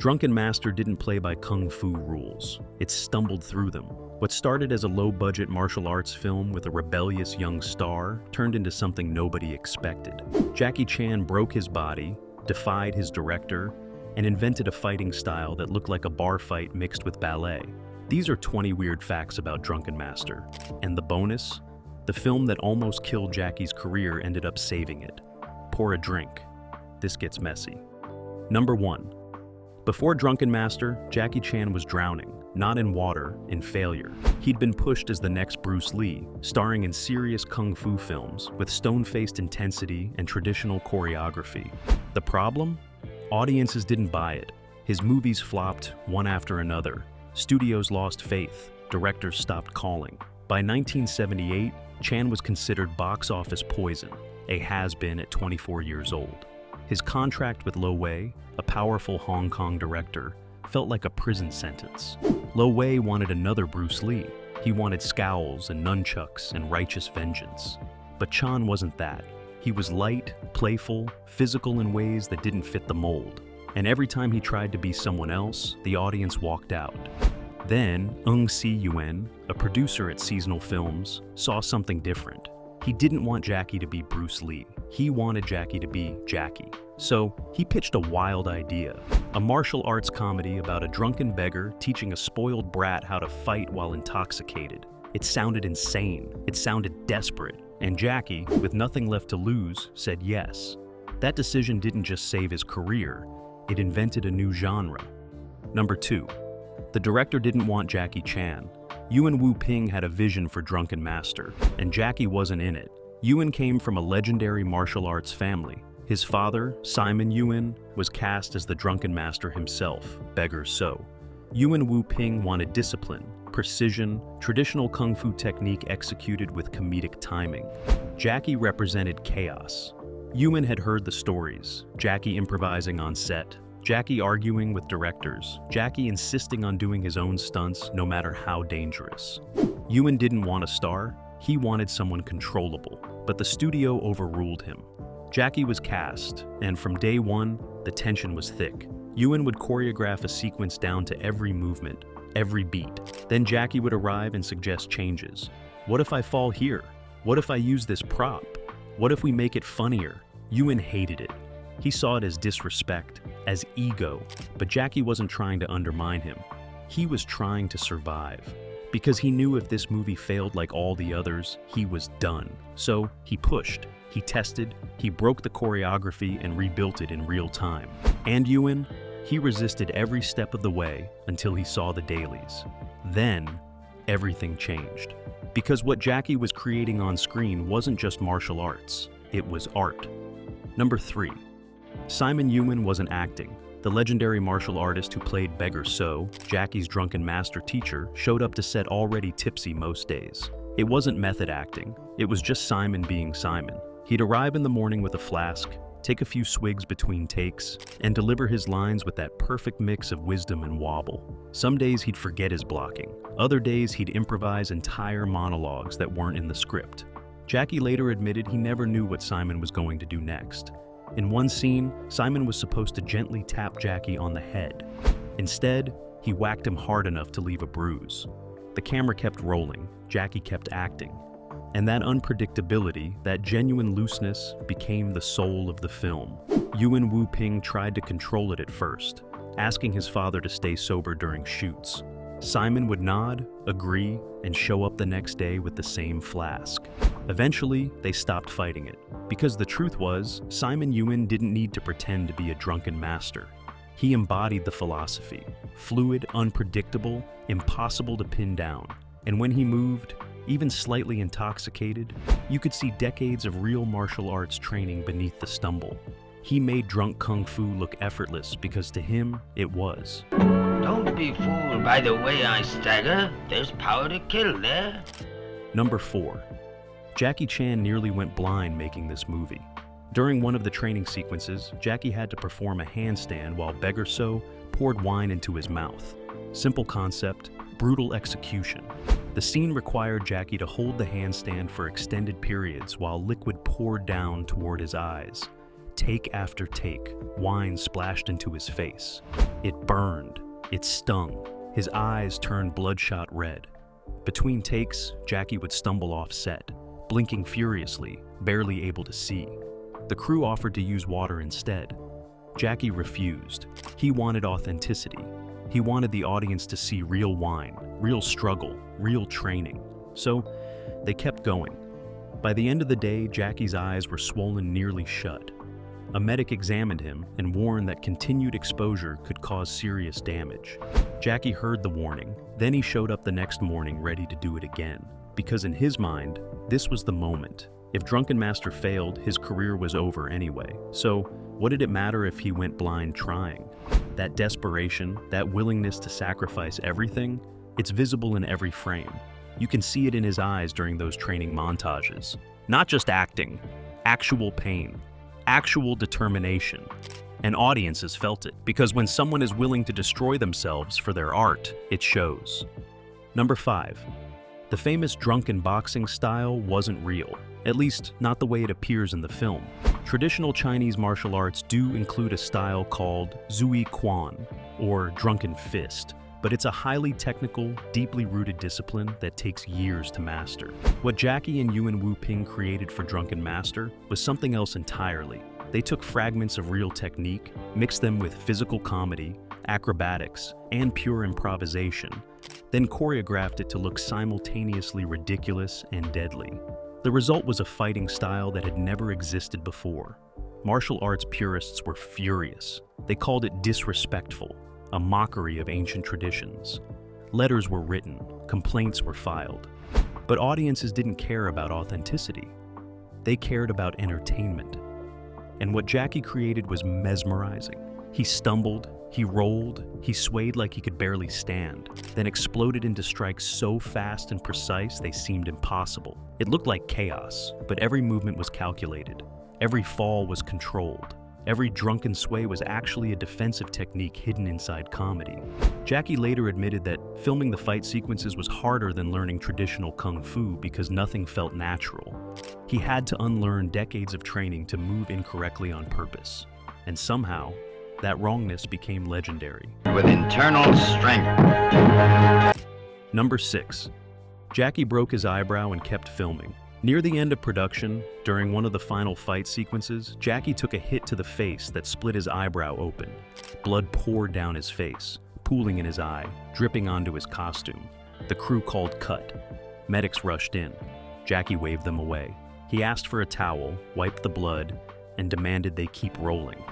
Drunken Master didn't play by kung fu rules. It stumbled through them. What started as a low-budget martial arts film with a rebellious young star turned into something nobody expected. Jackie Chan broke his body, defied his director, and invented a fighting style that looked like a bar fight mixed with ballet. These are 20 weird facts about Drunken Master. And the bonus? The film that almost killed Jackie's career ended up saving it. Pour a drink. This gets messy. Number 1. Before Drunken Master, Jackie Chan was drowning, not in water, in failure. He'd been pushed as the next Bruce Lee, starring in serious kung fu films with stone-faced intensity and traditional choreography. The problem? Audiences didn't buy it. His movies flopped one after another. Studios lost faith. Directors stopped calling. By 1978, Chan was considered box office poison, a has-been at 24 years old. His contract with Lo Wei, a powerful Hong Kong director, felt like a prison sentence. Lo Wei wanted another Bruce Lee. He wanted scowls and nunchucks and righteous vengeance. But Chan wasn't that. He was light, playful, physical in ways that didn't fit the mold. And every time he tried to be someone else, the audience walked out. Then, Simon Yuen, a producer at Seasonal Films, saw something different. He didn't want Jackie to be Bruce Lee. He wanted Jackie to be Jackie. So, he pitched a wild idea. A martial arts comedy about a drunken beggar teaching a spoiled brat how to fight while intoxicated. It sounded insane. It sounded desperate. And Jackie, with nothing left to lose, said yes. That decision didn't just save his career. It invented a new genre. Number 2. The director didn't want Jackie Chan. Yuen Wu-ping had a vision for Drunken Master, and Jackie wasn't in it. Yuen came from a legendary martial arts family. His father, Simon Yuen, was cast as the Drunken Master himself, Beggar So. Yuen Wu-ping wanted discipline, precision, traditional kung fu technique executed with comedic timing. Jackie represented chaos. Yuen had heard the stories, Jackie improvising on set, Jackie arguing with directors, Jackie insisting on doing his own stunts no matter how dangerous. Yuen didn't want a star, he wanted someone controllable, but the studio overruled him. Jackie was cast, and from day one, the tension was thick. Yuen would choreograph a sequence down to every movement, every beat. Then Jackie would arrive and suggest changes. What if I fall here? What if I use this prop? What if we make it funnier? Yuen hated it. He saw it as disrespect, as ego, but Jackie wasn't trying to undermine him. He was trying to survive. Because he knew if this movie failed like all the others, he was done. So he pushed, he tested, he broke the choreography and rebuilt it in real time. And Yuen, he resisted every step of the way until he saw the dailies. Then, everything changed. Because what Jackie was creating on screen wasn't just martial arts, it was art. Number 3. Simon Yuen wasn't acting. The legendary martial artist who played Beggar So, Jackie's Drunken Master teacher, showed up to set already tipsy most days. It wasn't method acting, it was just Simon being Simon. He'd arrive in the morning with a flask, take a few swigs between takes, and deliver his lines with that perfect mix of wisdom and wobble. Some days he'd forget his blocking. Other days he'd improvise entire monologues that weren't in the script. Jackie later admitted he never knew what Simon was going to do next. In one scene, Simon was supposed to gently tap Jackie on the head. Instead, he whacked him hard enough to leave a bruise. The camera kept rolling, Jackie kept acting. And that unpredictability, that genuine looseness, became the soul of the film. Yuen Wu-ping tried to control it at first, asking his father to stay sober during shoots. Simon would nod, agree, and show up the next day with the same flask. Eventually, they stopped fighting it. Because the truth was, Simon Yuen didn't need to pretend to be a drunken master. He embodied the philosophy. Fluid, unpredictable, impossible to pin down. And when he moved, even slightly intoxicated, you could see decades of real martial arts training beneath the stumble. He made drunk kung fu look effortless because to him, it was. Don't be fooled by the way I stagger. There's power to kill there. Number 4. Jackie Chan nearly went blind making this movie. During one of the training sequences, Jackie had to perform a handstand while Beggar So poured wine into his mouth. Simple concept, brutal execution. The scene required Jackie to hold the handstand for extended periods while liquid poured down toward his eyes. Take after take, wine splashed into his face. It burned. It stung. His eyes turned bloodshot red. Between takes, Jackie would stumble off set, blinking furiously, barely able to see. The crew offered to use water instead. Jackie refused. He wanted authenticity. He wanted the audience to see real wine, real struggle, real training. So, they kept going. By the end of the day, Jackie's eyes were swollen nearly shut. A medic examined him and warned that continued exposure could cause serious damage. Jackie heard the warning, then he showed up the next morning ready to do it again. Because in his mind, this was the moment. If Drunken Master failed, his career was over anyway. So, what did it matter if he went blind trying? That desperation, that willingness to sacrifice everything, it's visible in every frame. You can see it in his eyes during those training montages. Not just acting, actual pain, actual determination. And audiences felt it, because when someone is willing to destroy themselves for their art, it shows. Number 5. The famous drunken boxing style wasn't real, at least not the way it appears in the film. Traditional Chinese martial arts do include a style called Zui Quan, or drunken fist, but it's a highly technical, deeply rooted discipline that takes years to master. What Jackie and Yuen Wu-ping created for Drunken Master was something else entirely. They took fragments of real technique, mixed them with physical comedy, acrobatics, and pure improvisation, then choreographed it to look simultaneously ridiculous and deadly. The result was a fighting style that had never existed before. Martial arts purists were furious. They called it disrespectful, a mockery of ancient traditions. Letters were written, complaints were filed. But audiences didn't care about authenticity. They cared about entertainment. And what Jackie created was mesmerizing. He stumbled, he rolled, he swayed like he could barely stand, then exploded into strikes so fast and precise they seemed impossible. It looked like chaos, but every movement was calculated. Every fall was controlled. Every drunken sway was actually a defensive technique hidden inside comedy. Jackie later admitted that filming the fight sequences was harder than learning traditional kung fu because nothing felt natural. He had to unlearn decades of training to move incorrectly on purpose. And somehow, that wrongness became legendary. With internal strength. Number 6. Jackie broke his eyebrow and kept filming. Near the end of production, during one of the final fight sequences, Jackie took a hit to the face that split his eyebrow open. Blood poured down his face, pooling in his eye, dripping onto his costume. The crew called cut. Medics rushed in. Jackie waved them away. He asked for a towel, wiped the blood, and demanded they keep rolling.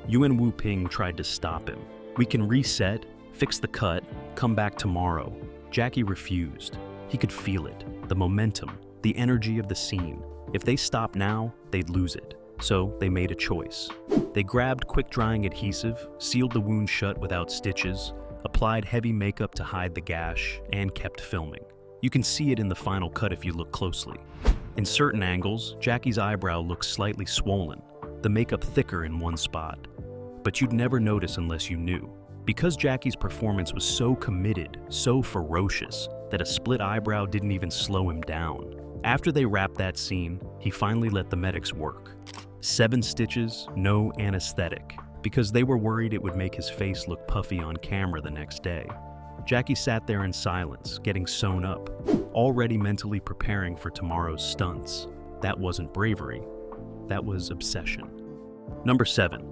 Yuen Wu-ping tried to stop him. "We can reset, fix the cut, come back tomorrow." Jackie refused. He could feel it, the momentum, the energy of the scene. If they stopped now, they'd lose it. So they made a choice. They grabbed quick-drying adhesive, sealed the wound shut without stitches, applied heavy makeup to hide the gash, and kept filming. You can see it in the final cut if you look closely. In certain angles, Jackie's eyebrow looks slightly swollen, the makeup thicker in one spot. But you'd never notice unless you knew. Because Jackie's performance was so committed, so ferocious, that a split eyebrow didn't even slow him down. After they wrapped that scene, he finally let the medics work. 7 stitches, no anesthetic, because they were worried it would make his face look puffy on camera the next day. Jackie sat there in silence, getting sewn up, already mentally preparing for tomorrow's stunts. That wasn't bravery, that was obsession. Number 7.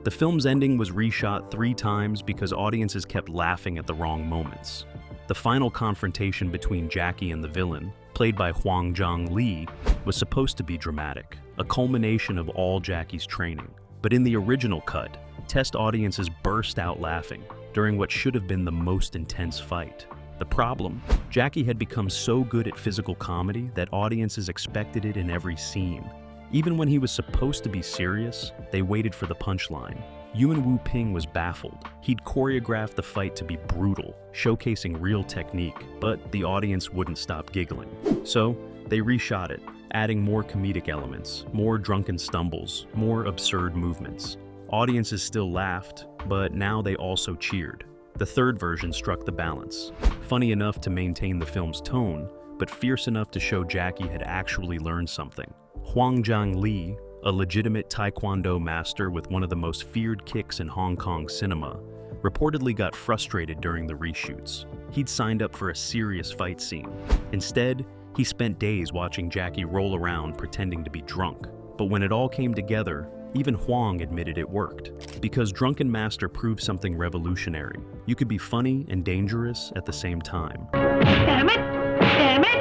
The film's ending was reshot 3 times because audiences kept laughing at the wrong moments. The final confrontation between Jackie and the villain, played by Huang Zhang Li, was supposed to be dramatic, a culmination of all Jackie's training. But in the original cut, test audiences burst out laughing during what should have been the most intense fight. The problem? Jackie had become so good at physical comedy that audiences expected it in every scene. Even when he was supposed to be serious, they waited for the punchline. Yuen Wu-ping was baffled. He'd choreographed the fight to be brutal, showcasing real technique, but the audience wouldn't stop giggling. So, they reshot it, adding more comedic elements, more drunken stumbles, more absurd movements. Audiences still laughed, but now they also cheered. The third version struck the balance. Funny enough to maintain the film's tone, but fierce enough to show Jackie had actually learned something. Huang Zhang Li, a legitimate Taekwondo master with one of the most feared kicks in Hong Kong cinema, reportedly got frustrated during the reshoots. He'd signed up for a serious fight scene. Instead, he spent days watching Jackie roll around pretending to be drunk. But when it all came together, even Huang admitted it worked. Because Drunken Master proved something revolutionary. You could be funny and dangerous at the same time. Damn it! Damn it!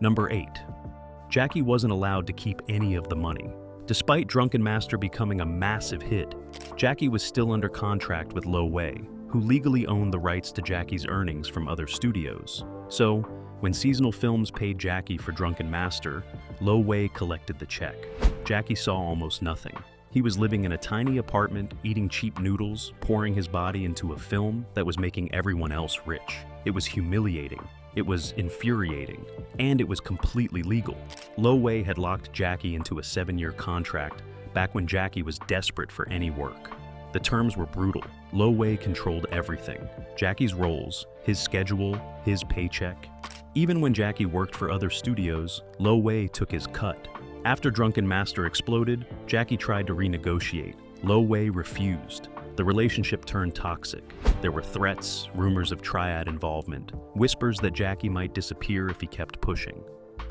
Number 8. Jackie wasn't allowed to keep any of the money. Despite Drunken Master becoming a massive hit, Jackie was still under contract with Lo Wei, who legally owned the rights to Jackie's earnings from other studios. So, when Seasonal Films paid Jackie for Drunken Master, Lo Wei collected the check. Jackie saw almost nothing. He was living in a tiny apartment, eating cheap noodles, pouring his body into a film that was making everyone else rich. It was humiliating. It was infuriating, and it was completely legal. Lo Wei had locked Jackie into a 7-year contract back when Jackie was desperate for any work. The terms were brutal. Lo Wei controlled everything. Jackie's roles, his schedule, his paycheck. Even when Jackie worked for other studios, Lo Wei took his cut. After Drunken Master exploded, Jackie tried to renegotiate. Lo Wei refused. The relationship turned toxic. There were threats, rumors of triad involvement, whispers that Jackie might disappear if he kept pushing.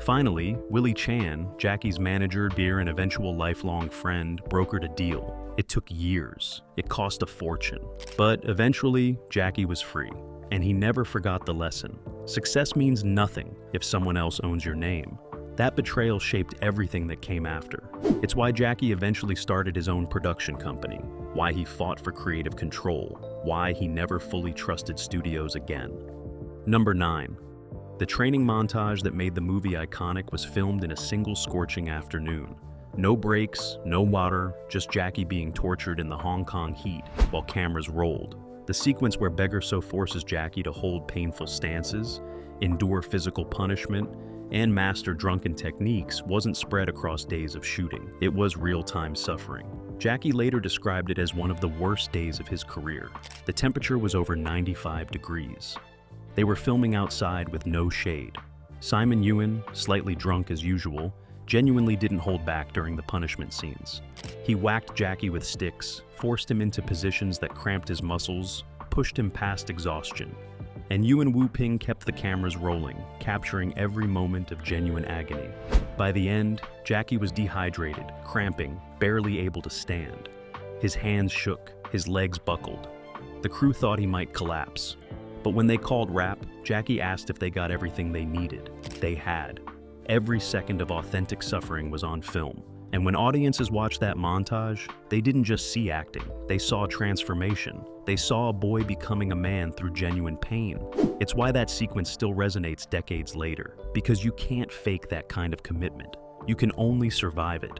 Finally, Willie Chan, Jackie's manager, beer, and eventual lifelong friend, brokered a deal. It took years. It cost a fortune. But eventually, Jackie was free. And he never forgot the lesson. Success means nothing if someone else owns your name. That betrayal shaped everything that came after. It's why Jackie eventually started his own production company, why he fought for creative control, why he never fully trusted studios again. Number 9. The training montage that made the movie iconic was filmed in a single scorching afternoon. No breaks, no water, just Jackie being tortured in the Hong Kong heat while cameras rolled. The sequence where Beggar So forces Jackie to hold painful stances, endure physical punishment, and master drunken techniques wasn't spread across days of shooting. It was real-time suffering. Jackie later described it as one of the worst days of his career. The temperature was over 95 degrees. They were filming outside with no shade. Simon Yuen, slightly drunk as usual, genuinely didn't hold back during the punishment scenes. He whacked Jackie with sticks, forced him into positions that cramped his muscles, pushed him past exhaustion. And Yuen Wu-ping kept the cameras rolling, capturing every moment of genuine agony. By the end, Jackie was dehydrated, cramping, barely able to stand. His hands shook, his legs buckled. The crew thought he might collapse. But when they called wrap, Jackie asked if they got everything they needed. They had. Every second of authentic suffering was on film. And when audiences watched that montage, they didn't just see acting, they saw transformation. They saw a boy becoming a man through genuine pain. It's why that sequence still resonates decades later, because you can't fake that kind of commitment. You can only survive it.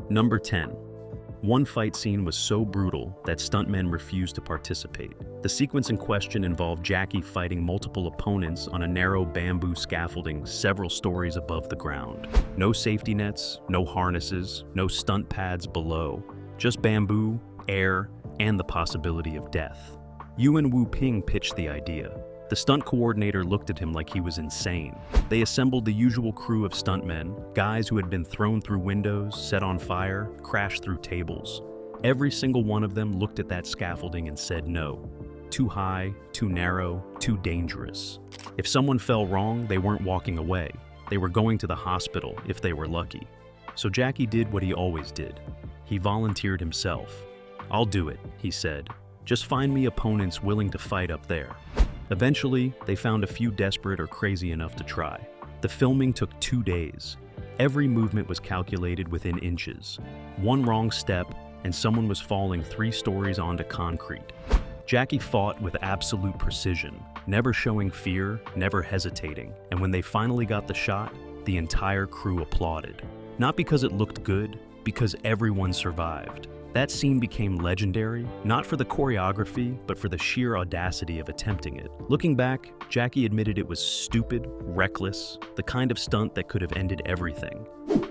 Number 10. One fight scene was so brutal that stuntmen refused to participate. The sequence in question involved Jackie fighting multiple opponents on a narrow bamboo scaffolding several stories above the ground. No safety nets, no harnesses, no stunt pads below, just bamboo, air, and the possibility of death. Yuen Wu-ping pitched the idea. The stunt coordinator looked at him like he was insane. They assembled the usual crew of stuntmen, guys who had been thrown through windows, set on fire, crashed through tables. Every single one of them looked at that scaffolding and said no. Too high, too narrow, too dangerous. If someone fell wrong, they weren't walking away. They were going to the hospital if they were lucky. So Jackie did what he always did. He volunteered himself. "I'll do it," he said. "Just find me opponents willing to fight up there." Eventually, they found a few desperate or crazy enough to try. The filming took 2 days. Every movement was calculated within inches. One wrong step, and someone was falling 3 stories onto concrete. Jackie fought with absolute precision, never showing fear, never hesitating. And when they finally got the shot, the entire crew applauded. Not because it looked good, because everyone survived. That scene became legendary, not for the choreography, but for the sheer audacity of attempting it. Looking back, Jackie admitted it was stupid, reckless, the kind of stunt that could have ended everything.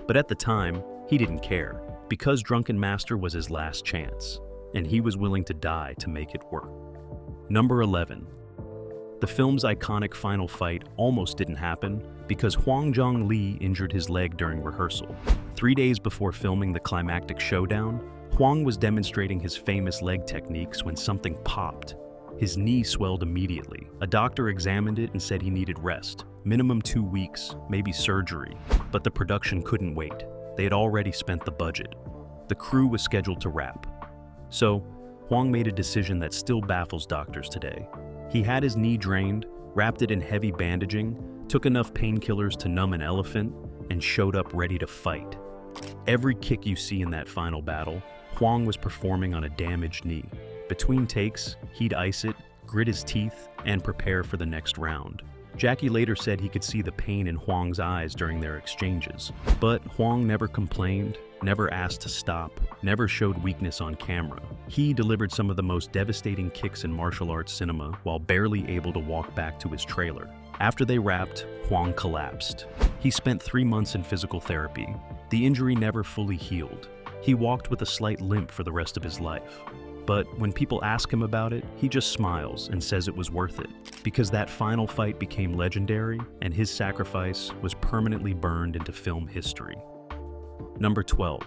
But at the time, he didn't care, because Drunken Master was his last chance, and he was willing to die to make it work. Number 11. The film's iconic final fight almost didn't happen because Hwang Jong-lee injured his leg during rehearsal. 3 days before filming the climactic showdown, Hwang was demonstrating his famous leg techniques when something popped. His knee swelled immediately. A doctor examined it and said he needed rest, minimum 2 weeks, maybe surgery. But the production couldn't wait. They had already spent the budget. The crew was scheduled to wrap. So, Hwang made a decision that still baffles doctors today. He had his knee drained, wrapped it in heavy bandaging, took enough painkillers to numb an elephant, and showed up ready to fight. Every kick you see in that final battle, Hwang was performing on a damaged knee. Between takes, he'd ice it, grit his teeth, and prepare for the next round. Jackie later said he could see the pain in Hwang's eyes during their exchanges. But Hwang never complained, never asked to stop, never showed weakness on camera. He delivered some of the most devastating kicks in martial arts cinema while barely able to walk back to his trailer. After they wrapped, Hwang collapsed. He spent 3 months in physical therapy. The injury never fully healed. He walked with a slight limp for the rest of his life. But when people ask him about it, he just smiles and says it was worth it, because that final fight became legendary and his sacrifice was permanently burned into film history. Number 12.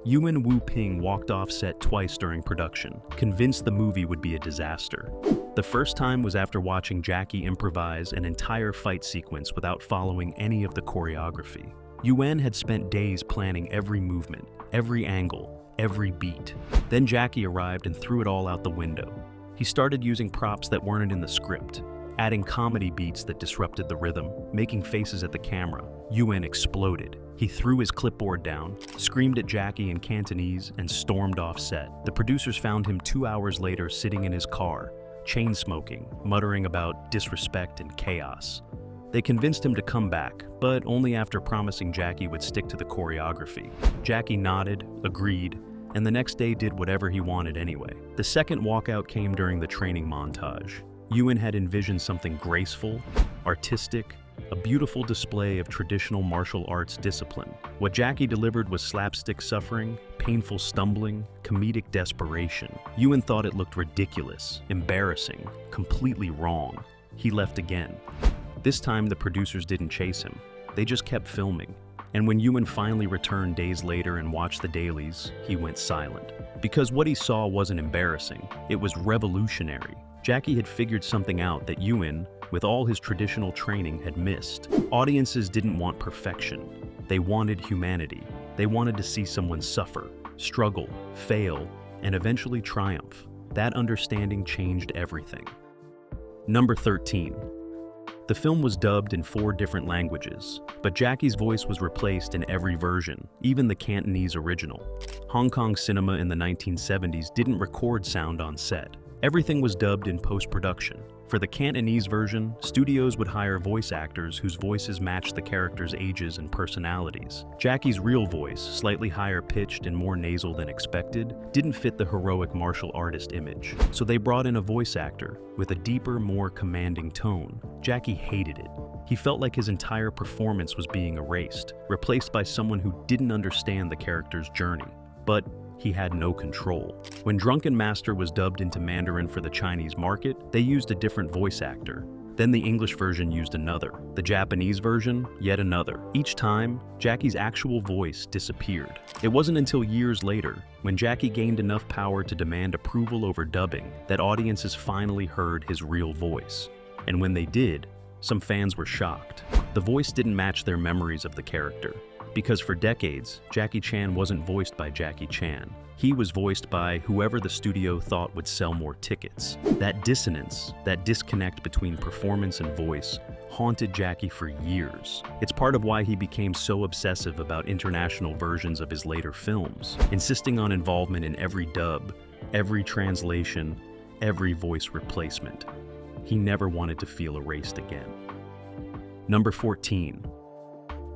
Yuen Wu-ping walked off set twice during production, convinced the movie would be a disaster. The first time was after watching Jackie improvise an entire fight sequence without following any of the choreography. Yuen had spent days planning every movement, every angle, every beat. Then Jackie arrived and threw it all out the window. He started using props that weren't in the script, adding comedy beats that disrupted the rhythm, making faces at the camera. Yuen exploded. He threw his clipboard down, screamed at Jackie in Cantonese, and stormed off set. The producers found him 2 hours later sitting in his car, chain-smoking, muttering about disrespect and chaos. They convinced him to come back, but only after promising Jackie would stick to the choreography. Jackie nodded, agreed, and the next day did whatever he wanted anyway. The second walkout came during the training montage. Yuen had envisioned something graceful, artistic, a beautiful display of traditional martial arts discipline. What Jackie delivered was slapstick suffering, painful stumbling, comedic desperation. Yuen thought it looked ridiculous, embarrassing, completely wrong. He left again. This time, the producers didn't chase him. They just kept filming. And when Yuen finally returned days later and watched the dailies, he went silent. Because what he saw wasn't embarrassing, it was revolutionary. Jackie had figured something out that Yuen, with all his traditional training, had missed. Audiences didn't want perfection. They wanted humanity. They wanted to see someone suffer, struggle, fail, and eventually triumph. That understanding changed everything. Number 13. The film was dubbed in 4 different languages, but Jackie's voice was replaced in every version, even the Cantonese original. Hong Kong cinema in the 1970s didn't record sound on set. Everything was dubbed in post-production. For the Cantonese version, studios would hire voice actors whose voices matched the characters' ages and personalities. Jackie's real voice, slightly higher pitched and more nasal than expected, didn't fit the heroic martial artist image. So they brought in a voice actor with a deeper, more commanding tone. Jackie hated it. He felt like his entire performance was being erased, replaced by someone who didn't understand the character's journey. But he had no control. When Drunken Master was dubbed into Mandarin for the Chinese market, they used a different voice actor. Then the English version used another. The Japanese version, yet another. Each time, Jackie's actual voice disappeared. It wasn't until years later, when Jackie gained enough power to demand approval over dubbing, that audiences finally heard his real voice. And when they did, some fans were shocked. The voice didn't match their memories of the character. Because for decades, Jackie Chan wasn't voiced by Jackie Chan. He was voiced by whoever the studio thought would sell more tickets. That dissonance, that disconnect between performance and voice, haunted Jackie for years. It's part of why he became so obsessive about international versions of his later films, insisting on involvement in every dub, every translation, every voice replacement. He never wanted to feel erased again. Number 14.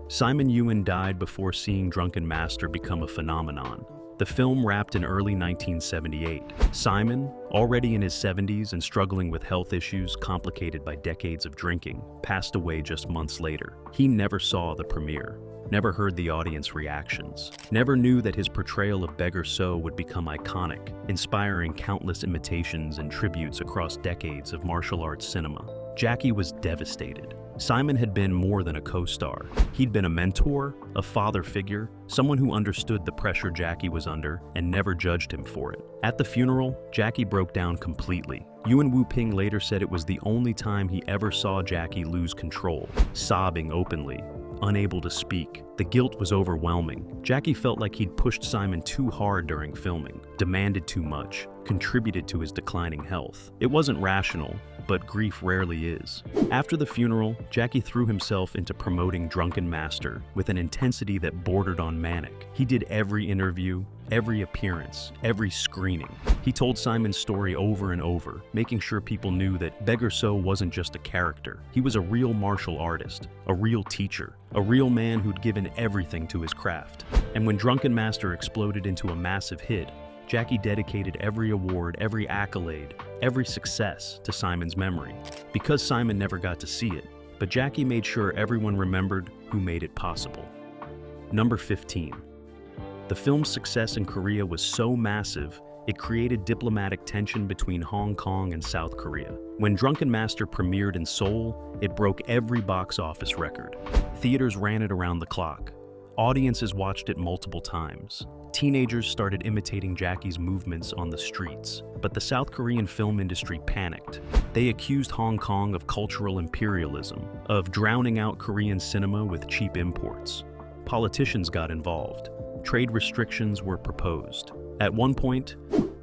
Simon Yuen died before seeing Drunken Master become a phenomenon. The film wrapped in early 1978. Simon, already in his 70s and struggling with health issues complicated by decades of drinking, passed away just months later. He never saw the premiere. never heard the audience reactions, never knew that his portrayal of Beggar So would become iconic, inspiring countless imitations and tributes across decades of martial arts cinema. Jackie was devastated. Simon had been more than a co-star. He'd been a mentor, a father figure, someone who understood the pressure Jackie was under and never judged him for it. At the funeral, Jackie broke down completely. Yuen Wu-ping later said it was the only time he ever saw Jackie lose control, sobbing openly, unable to speak. The guilt was overwhelming. Jackie felt like he'd pushed Simon too hard during filming, demanded too much, contributed to his declining health. It wasn't rational, but grief rarely is. After the funeral, Jackie threw himself into promoting Drunken Master with an intensity that bordered on manic. He did every interview, every appearance, every screening. He told Simon's story over and over, making sure people knew that Beggar So wasn't just a character. He was a real martial artist, a real teacher, a real man who'd given everything to his craft. And when Drunken Master exploded into a massive hit, Jackie dedicated every award, every accolade, every success to Simon's memory. Because Simon never got to see it, but Jackie made sure everyone remembered who made it possible. Number 15. The film's success in Korea was so massive, it created diplomatic tension between Hong Kong and South Korea. When Drunken Master premiered in Seoul, it broke every box office record. Theaters ran it around the clock. Audiences watched it multiple times. Teenagers started imitating Jackie's movements on the streets, but the South Korean film industry panicked. They accused Hong Kong of cultural imperialism, of drowning out Korean cinema with cheap imports. Politicians got involved. Trade restrictions were proposed. At one point,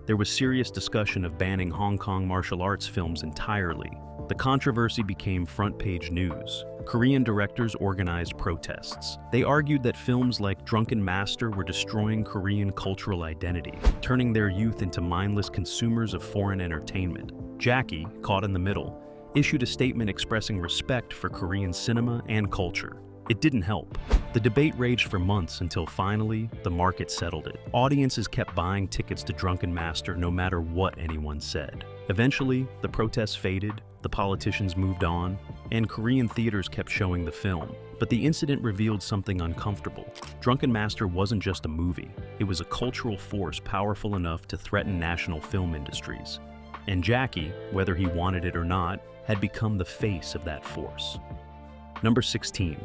there was serious discussion of banning Hong Kong martial arts films entirely. The controversy became front-page news. Korean directors organized protests. They argued that films like Drunken Master were destroying Korean cultural identity, turning their youth into mindless consumers of foreign entertainment. Jackie, caught in the middle, issued a statement expressing respect for Korean cinema and culture. It didn't help. The debate raged for months until finally, the market settled it. Audiences kept buying tickets to Drunken Master no matter what anyone said. Eventually, the protests faded, the politicians moved on, and Korean theaters kept showing the film. But the incident revealed something uncomfortable. Drunken Master wasn't just a movie. It was a cultural force powerful enough to threaten national film industries. And Jackie, whether he wanted it or not, had become the face of that force. Number 16.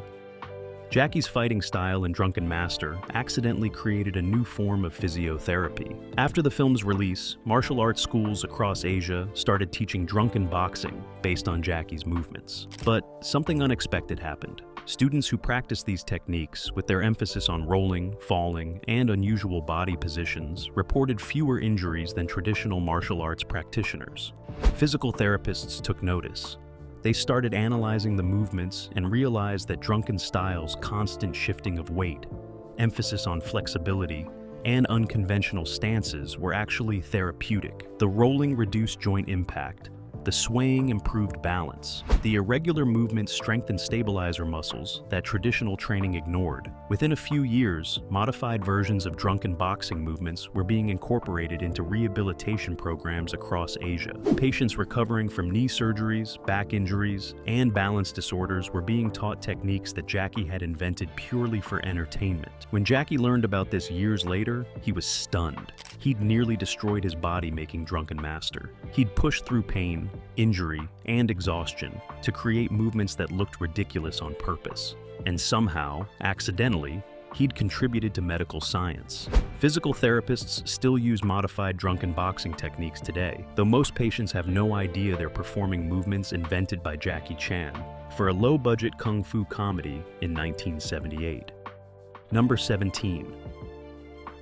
Jackie's fighting style in Drunken Master accidentally created a new form of physiotherapy. After the film's release, martial arts schools across Asia started teaching drunken boxing based on Jackie's movements. But something unexpected happened. Students who practiced these techniques, with their emphasis on rolling, falling, and unusual body positions, reported fewer injuries than traditional martial arts practitioners. Physical therapists took notice. They started analyzing the movements and realized that Drunken style's constant shifting of weight, emphasis on flexibility, and unconventional stances were actually therapeutic. The rolling reduced joint impact. The swaying improved balance. The irregular movement strengthened stabilizer muscles that traditional training ignored. Within a few years, modified versions of drunken boxing movements were being incorporated into rehabilitation programs across Asia. Patients recovering from knee surgeries, back injuries, and balance disorders were being taught techniques that Jackie had invented purely for entertainment. When Jackie learned about this years later, he was stunned. He'd nearly destroyed his body making Drunken Master. He'd pushed through pain, injury, and exhaustion to create movements that looked ridiculous on purpose. And somehow, accidentally, he'd contributed to medical science. Physical therapists still use modified drunken boxing techniques today, though most patients have no idea they're performing movements invented by Jackie Chan for a low-budget kung fu comedy in 1978. Number 17.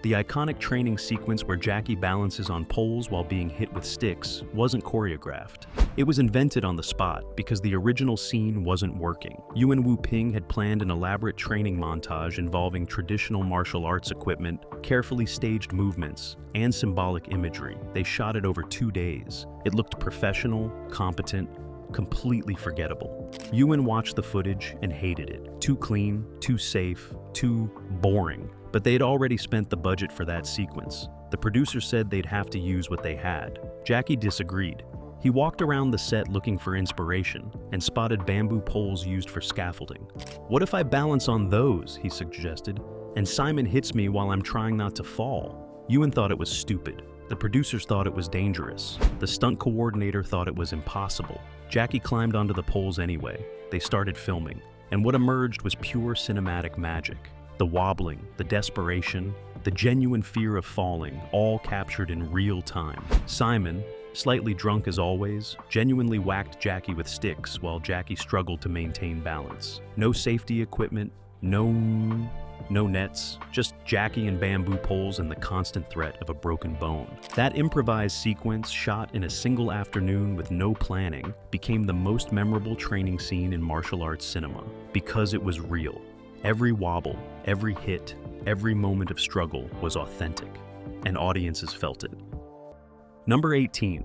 The iconic training sequence where Jackie balances on poles while being hit with sticks wasn't choreographed. It was invented on the spot because the original scene wasn't working. Yuen Wu-ping had planned an elaborate training montage involving traditional martial arts equipment, carefully staged movements, and symbolic imagery. They shot it over 2 days. It looked professional, competent, completely forgettable. Yuen watched the footage and hated it. Too clean, too safe, too boring. But they had already spent the budget for that sequence. The producer said they'd have to use what they had. Jackie disagreed. He walked around the set looking for inspiration and spotted bamboo poles used for scaffolding. "What if I balance on those?" he suggested, "and Simon hits me while I'm trying not to fall?" Yuen thought it was stupid. The producers thought it was dangerous. The stunt coordinator thought it was impossible. Jackie climbed onto the poles anyway. They started filming, and what emerged was pure cinematic magic. The wobbling, the desperation, the genuine fear of falling, all captured in real time. Simon, slightly drunk as always, genuinely whacked Jackie with sticks while Jackie struggled to maintain balance. No safety equipment, no nets, just Jackie and bamboo poles and the constant threat of a broken bone. That improvised sequence, shot in a single afternoon with no planning, became the most memorable training scene in martial arts cinema because it was real. Every wobble, every hit, every moment of struggle was authentic, and audiences felt it. Number 18.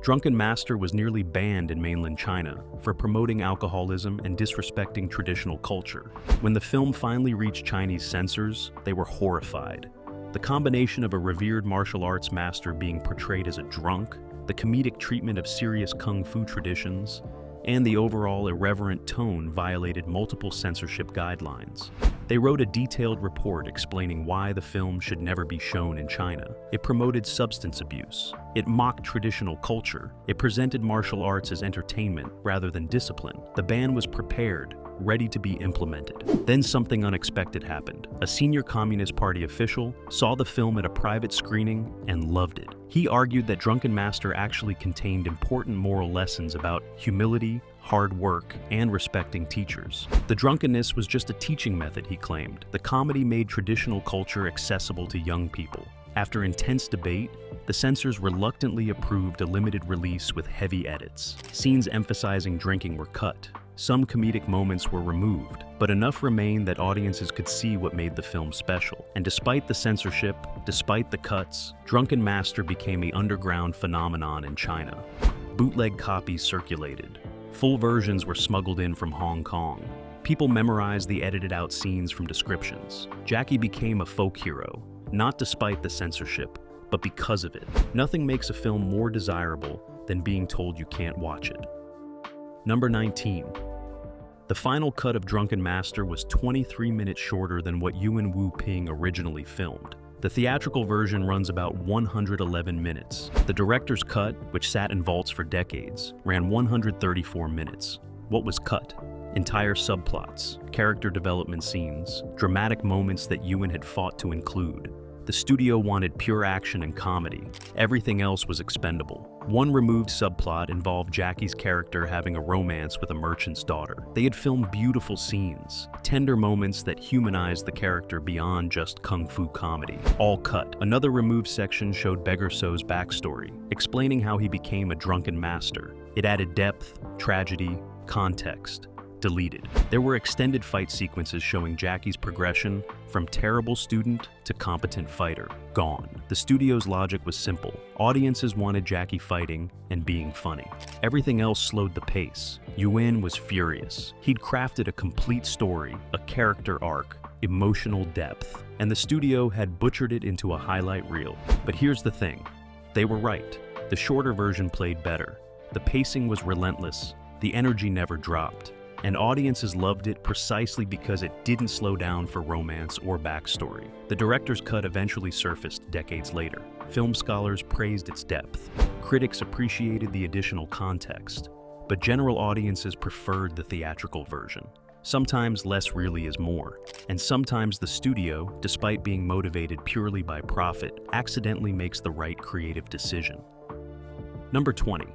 Drunken Master was nearly banned in mainland China for promoting alcoholism and disrespecting traditional culture. When the film finally reached Chinese censors, they were horrified. The combination of a revered martial arts master being portrayed as a drunk, the comedic treatment of serious kung fu traditions, and the overall irreverent tone violated multiple censorship guidelines. They wrote a detailed report explaining why the film should never be shown in China. It promoted substance abuse. It mocked traditional culture. It presented martial arts as entertainment rather than discipline. The ban was prepared, ready to be implemented. Then something unexpected happened. A senior Communist Party official saw the film at a private screening and loved it. He argued that Drunken Master actually contained important moral lessons about humility, hard work, and respecting teachers. The drunkenness was just a teaching method, he claimed. The comedy made traditional culture accessible to young people. After intense debate, the censors reluctantly approved a limited release with heavy edits. Scenes emphasizing drinking were cut. Some comedic moments were removed, but enough remained that audiences could see what made the film special. And despite the censorship, despite the cuts, Drunken Master became an underground phenomenon in China. Bootleg copies circulated. Full versions were smuggled in from Hong Kong. People memorized the edited-out scenes from descriptions. Jackie became a folk hero, not despite the censorship, but because of it. Nothing makes a film more desirable than being told you can't watch it. Number 19. The final cut of Drunken Master was 23 minutes shorter than what Yuen Wu Ping originally filmed. The theatrical version runs about 111 minutes. The director's cut, which sat in vaults for decades, ran 134 minutes. What was cut? Entire subplots, character development scenes, dramatic moments that Yuen had fought to include. The studio wanted pure action and comedy. Everything else was expendable. One removed subplot involved Jackie's character having a romance with a merchant's daughter. They had filmed beautiful scenes, tender moments that humanized the character beyond just kung fu comedy. All cut. Another removed section showed Beggar So's backstory, explaining how he became a drunken master. It added depth, tragedy, context. Deleted. There were extended fight sequences showing Jackie's progression from terrible student to competent fighter. Gone. The studio's logic was simple. Audiences wanted Jackie fighting and being funny. Everything else slowed the pace. Yuen was furious. He'd crafted a complete story, a character arc, emotional depth, and the studio had butchered it into a highlight reel. But here's the thing. They were right. The shorter version played better. The pacing was relentless. The energy never dropped. And audiences loved it precisely because it didn't slow down for romance or backstory. The director's cut eventually surfaced decades later. Film scholars praised its depth. Critics appreciated the additional context. But general audiences preferred the theatrical version. Sometimes less really is more. And sometimes the studio, despite being motivated purely by profit, accidentally makes the right creative decision. Number 20.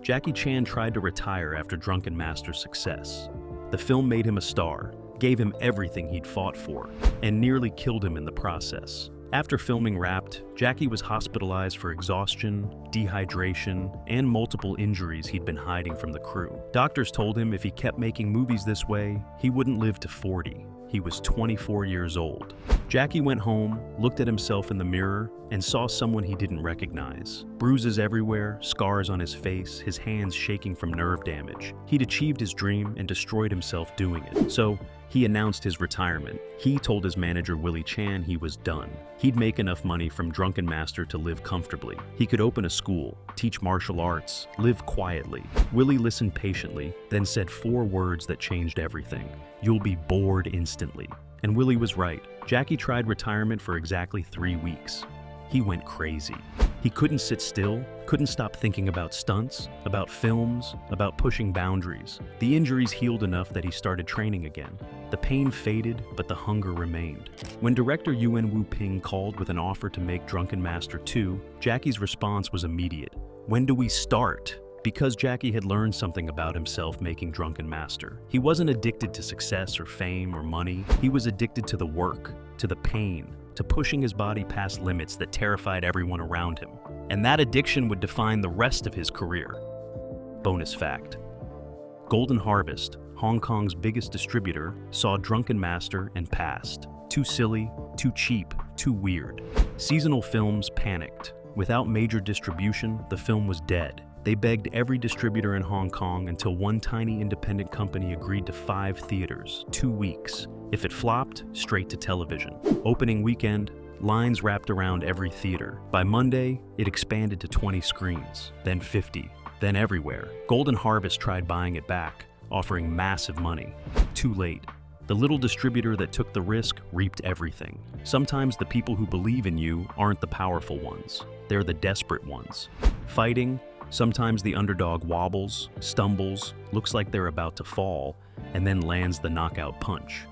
Jackie Chan tried to retire after Drunken Master's success. The film made him a star, gave him everything he'd fought for, and nearly killed him in the process. After filming wrapped, Jackie was hospitalized for exhaustion, dehydration, and multiple injuries he'd been hiding from the crew. Doctors told him if he kept making movies this way, he wouldn't live to 40. He was 24 years old. Jackie went home, looked at himself in the mirror, and saw someone he didn't recognize. Bruises everywhere, scars on his face, his hands shaking from nerve damage. He'd achieved his dream and destroyed himself doing it. So, he announced his retirement. He told his manager Willie Chan he was done. He'd make enough money from Drunken Master to live comfortably. He could open a school, teach martial arts, live quietly. Willie listened patiently, then said 4 words that changed everything. "You'll be bored instantly." And Willie was right. Jackie tried retirement for exactly 3 weeks. He went crazy. He couldn't sit still, couldn't stop thinking about stunts, about films, about pushing boundaries. The injuries healed enough that he started training again. The pain faded, but the hunger remained. When director Yuen Wu-ping called with an offer to make Drunken Master 2, Jackie's response was immediate. "When do we start?" Because Jackie had learned something about himself making Drunken Master. He wasn't addicted to success or fame or money. He was addicted to the work, to the pain, to pushing his body past limits that terrified everyone around him. And that addiction would define the rest of his career. Bonus fact: Golden Harvest, Hong Kong's biggest distributor, saw Drunken Master and passed. Too silly, too cheap, too weird. Seasonal Films panicked. Without major distribution, the film was dead. They begged every distributor in Hong Kong until one tiny independent company agreed to 5 theaters, 2 weeks. If it flopped, straight to television. Opening weekend, lines wrapped around every theater. By Monday, it expanded to 20 screens, then 50, then everywhere. Golden Harvest tried buying it back, offering massive money. Too late. The little distributor that took the risk reaped everything. Sometimes the people who believe in you aren't the powerful ones. They're the desperate ones. Fighting, sometimes the underdog wobbles, stumbles, looks like they're about to fall, and then lands the knockout punch.